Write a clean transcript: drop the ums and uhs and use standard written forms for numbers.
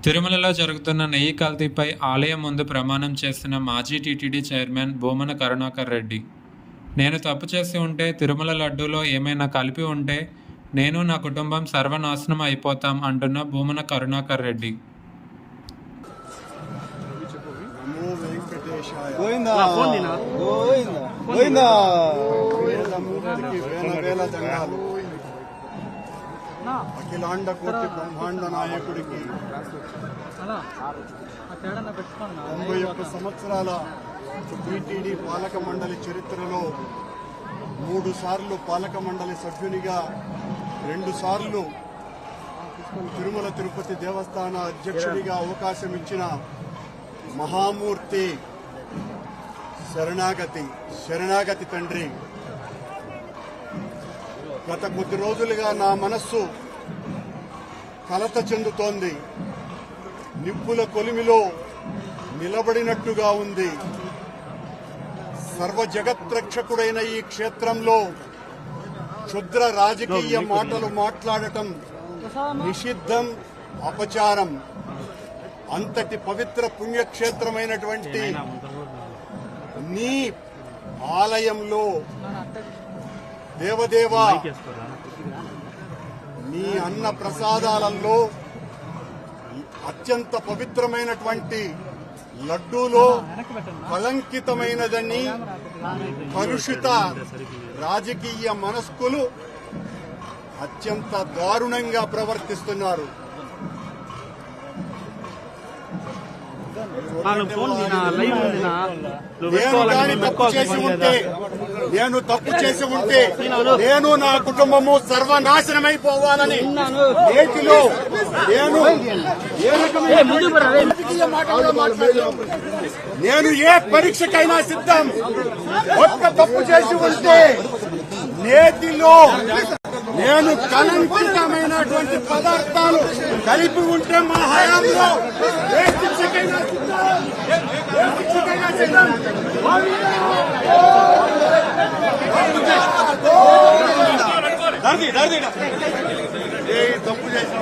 తిరుమలలో జరుగుతున్న నెయ్యి కల్తీపై ఆలయం ముందు ప్రమాణం చేసిన మాజీ టీటీడీ చైర్మన్ భూమన కరుణాకర్ రెడ్డి. నేను తప్పు చేసి ఉంటే, తిరుమల లడ్డూలో ఏమైనా కలిపి ఉంటే నేను నా కుటుంబం సర్వనాశనం అయిపోతాం అంటున్న భూమన కరుణాకర్ రెడ్డి. అఖిలాండ కోటి బ్రహ్మాండ నాయకుడికి 91 సంవత్సరాల టీటీడీ పాలక మండలి చరిత్రలో 3 సార్లు పాలక మండలి సభ్యునిగా, 2 సార్లు తిరుమల తిరుపతి దేవస్థాన అధ్యక్షుడిగా అవకాశం ఇచ్చిన మహామూర్తి శరణాగతి తండ్రి. గత కొద్ది రోజులుగా నా మనస్సు కలత చెందుతోంది. నిప్పుల కొలిమిలో నిలబడినట్టుగా ఉంది. సర్వ జగత్రక్షకుడైన ఈ క్షేత్రంలో క్షుద్ర రాజకీయ మాటలు మాట్లాడటం నిషిద్ధం, అపచారం. అంతటి పవిత్ర పుణ్యక్షేత్రమైనటువంటి నీ ఆలయంలో దేవదేవా, నీ అన్న ప్రసాదాలలో అత్యంత పవిత్రమైనటువంటి లడ్డూలో కళంకితమైనదని కలుషిత రాజకీయ మనస్కులు అత్యంత దారుణంగా ప్రవర్తిస్తున్నారు. నేను తప్పు చేసి ఉంటే నేను నా కుటుంబము సర్వనాశనమైపోవాలని నేటిలో నేను ఏ పరీక్షకైనా సిద్ధం. ఒక్క తప్పు చేసి ఉంటే నేటిలో నేను కళంకితమైనటువంటి పదార్థాలు కలిపి ఉంటే మా హయాంలో ఏ శిక్షకైనా సిద్ధం. తప్పు చేసిన